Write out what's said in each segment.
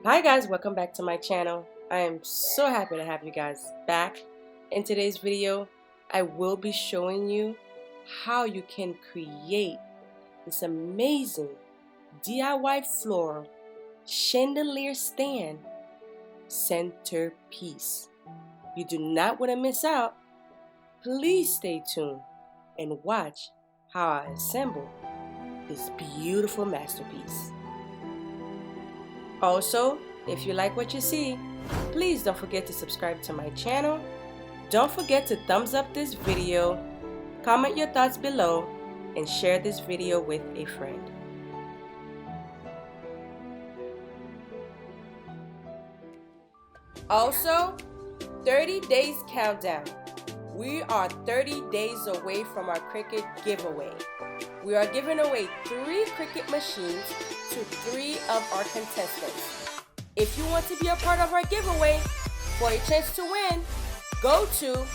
Hi guys, welcome back to my channel. I am so happy to have you guys back. In today's video, I will be showing you how you can create this amazing DIY floral chandelier stand centerpiece. You do not want to miss out. Please stay tuned and watch how I assemble this beautiful masterpiece. Also, if you like what you see, please don't forget to subscribe to my channel. Don't forget to thumbs up this video, comment your thoughts below, and share this video with a friend. Also, 30 days countdown. We are 30 days away from our Cricut giveaway. We are giving away 3 Cricut machines to 3 of our contestants. If you want to be a part of our giveaway, for a chance to win, go to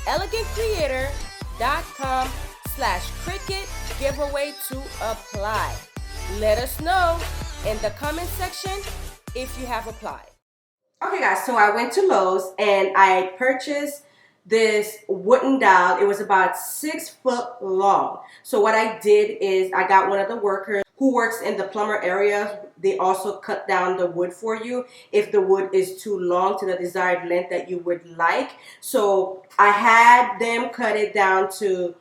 elegantcreator.com/Cricut giveaway to apply. Let us know in the comment section if you have applied. Okay guys, so I went to Lowe's and I purchased this wooden dowel. It was about 6 foot long. So what I did is I got one of the workers who works in the plumber area. They also cut down the wood for you if the wood is too long to the desired length that you would like. So I had them cut it down to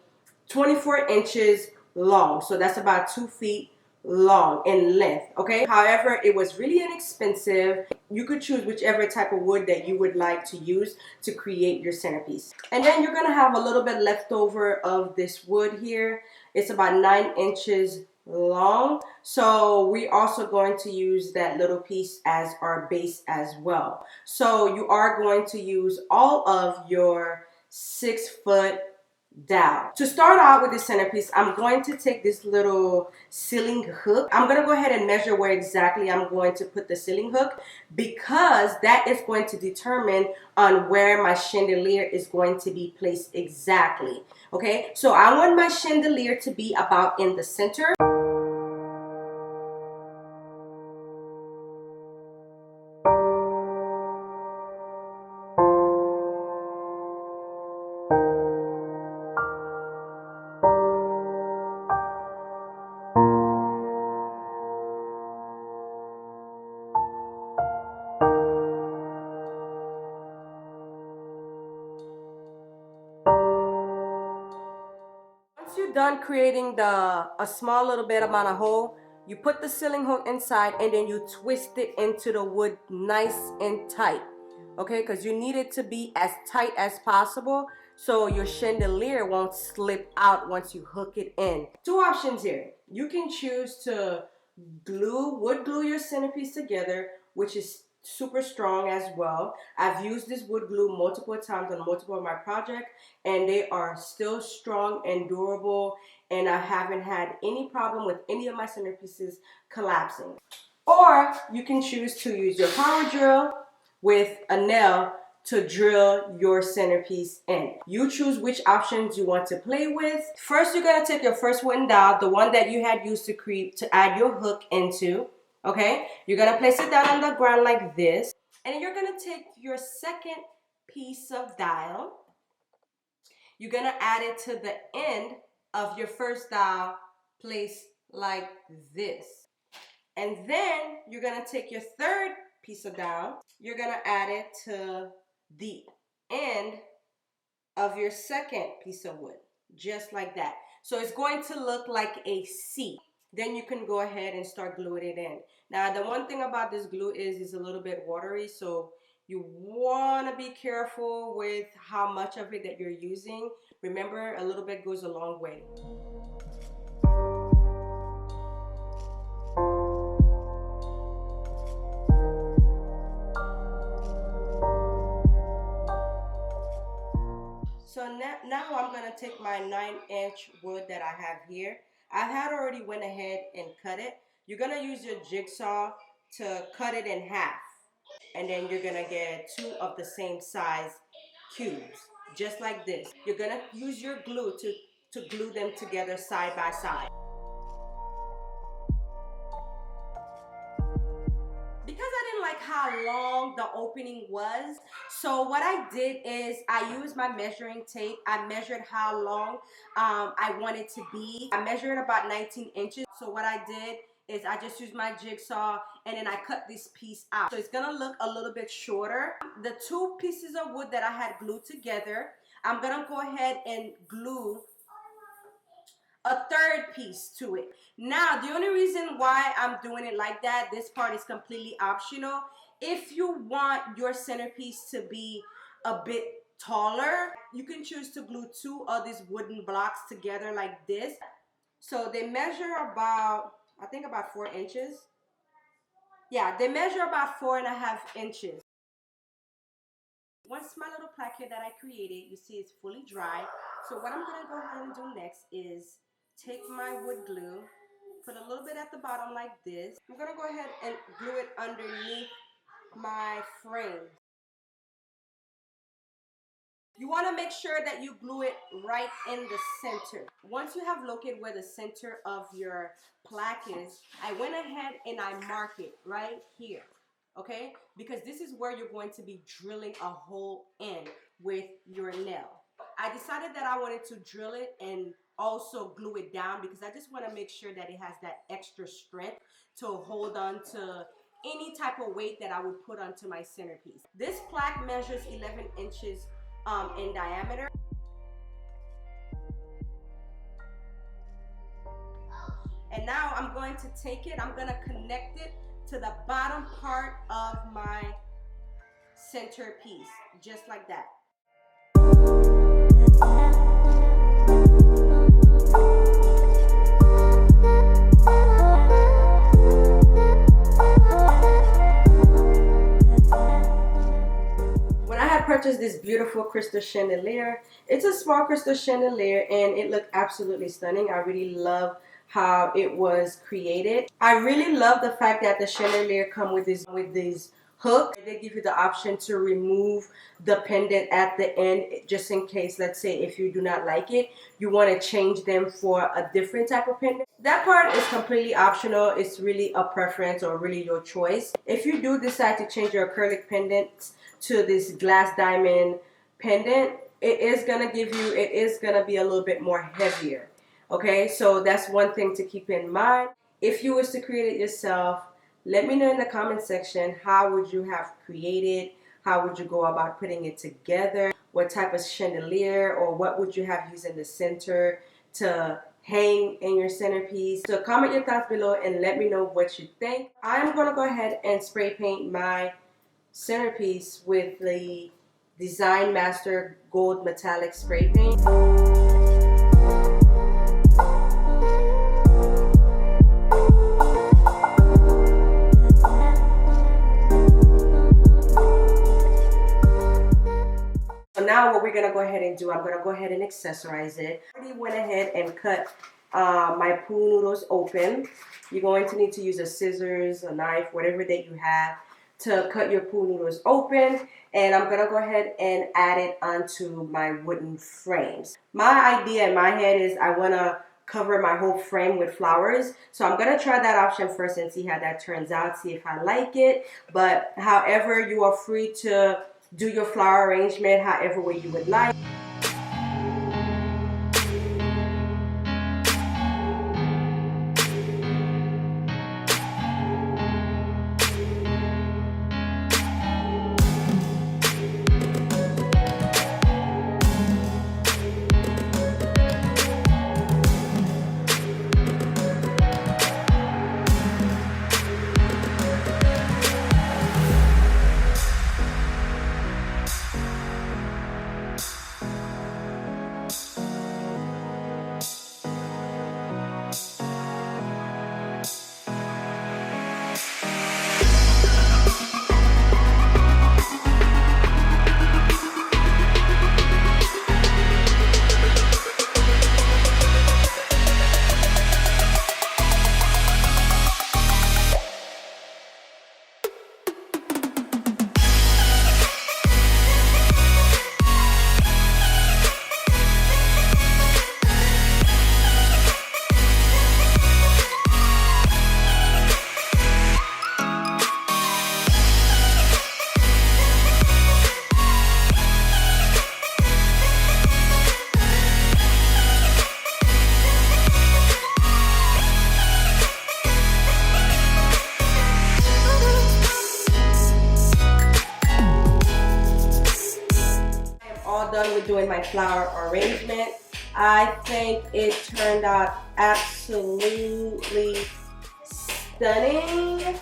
24 inches long. So that's about 2 feet long in length. Okay, however, it was really inexpensive. You could choose whichever type of wood that you would like to use to create your centerpiece. And then you're gonna have a little bit left over of this wood here. It's about 9 inches long, so we also going to use that little piece as our base as well. So you are going to use all of your 6 foot dowel. To start out with the centerpiece, I'm going to take this little ceiling hook. I'm going to go ahead and measure where exactly I'm going to put the ceiling hook, because that is going to determine on where my chandelier is going to be placed exactly. Okay, so I want my chandelier to be about in the center. Once you're done creating a small little bit amount of hole, you put the ceiling hook inside and then you twist it into the wood nice and tight. Okay, because you need it to be as tight as possible so your chandelier won't slip out once you hook it in. 2 options here. You can choose to wood glue your centerpiece together, which is super strong as well. I've used this wood glue multiple times on multiple of my projects, and they are still strong and durable, and I haven't had any problem with any of my centerpieces collapsing. Or you can choose to use your power drill with a nail to drill your centerpiece in. You choose which options you want to play with. First, you're gonna take your first wooden dowel, the one that you had used to add your hook into. Okay, you're gonna place it down on the ground like this, and then you're gonna take your second piece of dowel. You're gonna add it to the end of your first dowel, placed like this. And then you're gonna take your third piece of dowel, you're gonna add it to the end of your second piece of wood, just like that. So it's going to look like a C. Then you can go ahead and start gluing it in. Now the one thing about this glue is it's a little bit watery, so you want to be careful with how much of it that you're using. Remember, a little bit goes a long way. So now I'm going to take my 9-inch wood that I have here. I had already went ahead and cut it. You're going to use your jigsaw to cut it in half. And then you're going to get 2 of the same size cubes, just like this. You're going to use your glue to glue them together side by side. Because I didn't like like how long the opening was. So what I did is I used my measuring tape. I measured how long I want it to be. I measured about 19 inches. So what I did is I just used my jigsaw and then I cut this piece out. So it's gonna look a little bit shorter. The two pieces of wood that I had glued together, I'm gonna go ahead and glue a third piece to it. Now, the only reason why I'm doing it like that, this part is completely optional. If you want your centerpiece to be a bit taller, you can choose to glue two of these wooden blocks together like this. So they measure about, I think about 4 inches. Yeah, they measure about 4.5 inches. Once my little plaque here that I created, you see it's fully dry. So what I'm gonna go ahead and do next is take my wood glue, put a little bit at the bottom like this. I'm gonna go ahead and glue it underneath my frame. You want to make sure that you glue it right in the center. Once you have located where the center of your plaque is, I went ahead and I mark it right here. Okay? Because this is where you're going to be drilling a hole in with your nail. I decided that I wanted to drill it and also glue it down because I just want to make sure that it has that extra strength to hold on to any type of weight that I would put onto my centerpiece. This plaque measures 11 inches in diameter. And now I'm going to take it, I'm going to connect it to the bottom part of my centerpiece, just like that. Purchased this beautiful crystal chandelier. It's a small crystal chandelier and it looked absolutely stunning. I really love how it was created. I really love the fact that the chandelier come with these hooks. They give you the option to remove the pendant at the end just in case, let's say if you do not like it, you want to change them for a different type of pendant. That part is completely optional. It's really a preference or really your choice. If you do decide to change your acrylic pendants to this glass diamond pendant, it is gonna be a little bit more heavier. Okay, so that's one thing to keep in mind. If you was to create it yourself, let me know in the comment section, how would you have created, how would you go about putting it together, what type of chandelier or what would you have used in the center to hang in your centerpiece. So comment your thoughts below and let me know what you think. I'm gonna go ahead and spray paint my centerpiece with the Design Master Gold Metallic Spray Paint. So now what we're going to go ahead and do, I'm going to go ahead and accessorize it. I already went ahead and cut my pool noodles open. You're going to need to use a scissors, a knife, whatever that you have to cut your pool noodles open, and I'm gonna go ahead and add it onto my wooden frames. My idea in my head is I wanna cover my whole frame with flowers, so I'm gonna try that option first and see how that turns out, see if I like it. But however, you are free to do your flower arrangement however way you would like. done with doing my flower arrangement. I think it turned out absolutely stunning.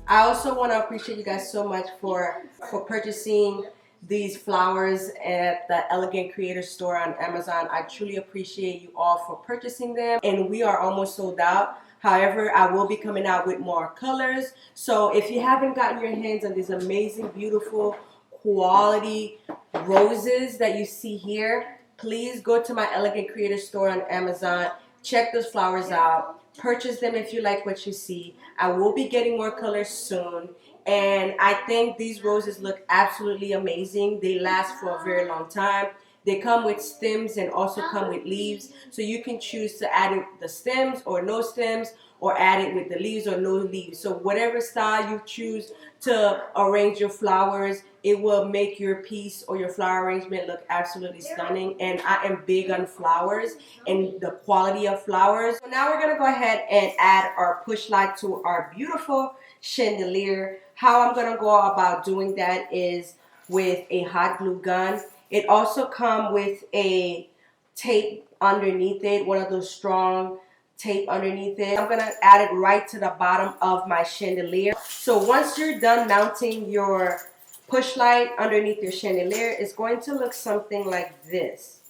I also want to appreciate you guys so much for purchasing these flowers at the Elegant Creator store on Amazon. I truly appreciate you all for purchasing them, and we are almost sold out. However, I will be coming out with more colors. So if you haven't gotten your hands on these amazing, beautiful, quality roses that you see here, please go to my Elegant Creator store on Amazon. Check those flowers out. Purchase them if you like what you see. I will be getting more colors soon. And I think these roses look absolutely amazing. They last for a very long time. They come with stems and also come with leaves. So you can choose to add it the stems or no stems, or add it with the leaves or no leaves. So whatever style you choose to arrange your flowers, it will make your piece or your flower arrangement look absolutely stunning. And I am big on flowers and the quality of flowers. So now we're going to go ahead and add our push light to our beautiful chandelier. How I'm going to go about doing that is with a hot glue gun. It also comes with a tape underneath it, one of those strong tape underneath it. I'm gonna add it right to the bottom of my chandelier. So once you're done mounting your push light underneath your chandelier, it's going to look something like this.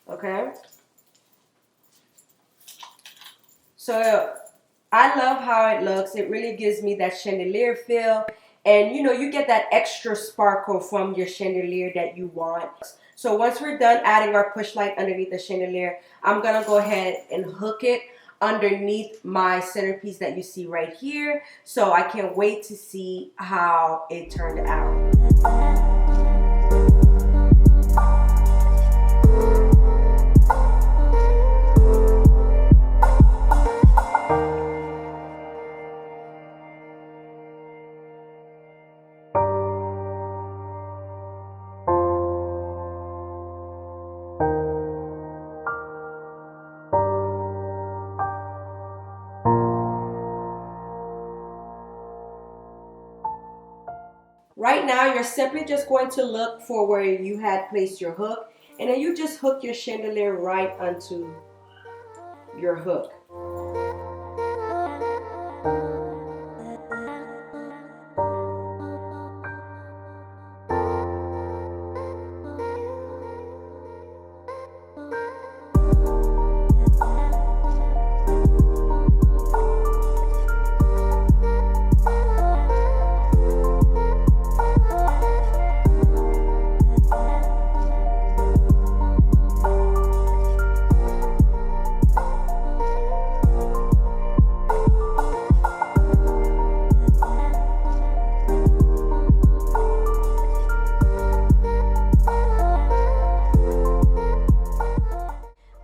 Okay? So I love how it looks. It really gives me that chandelier feel. And you know, you get that extra sparkle from your chandelier that you want. So once we're done adding our push light underneath the chandelier, I'm gonna go ahead and hook it underneath my centerpiece that you see right here. So I can't wait to see how it turned out. Right now, you're simply just going to look for where you had placed your hook, and then you just hook your chandelier right onto your hook.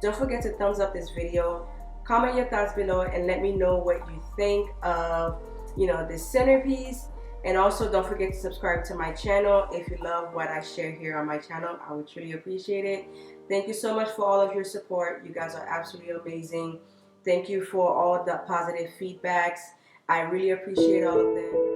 Don't forget to thumbs up this video, comment your thoughts below, and let me know what you think of, this centerpiece. And also don't forget to subscribe to my channel if you love what I share here on my channel. I would truly appreciate it. Thank you so much for all of your support. You guys are absolutely amazing. Thank you for all the positive feedbacks. I really appreciate all of them.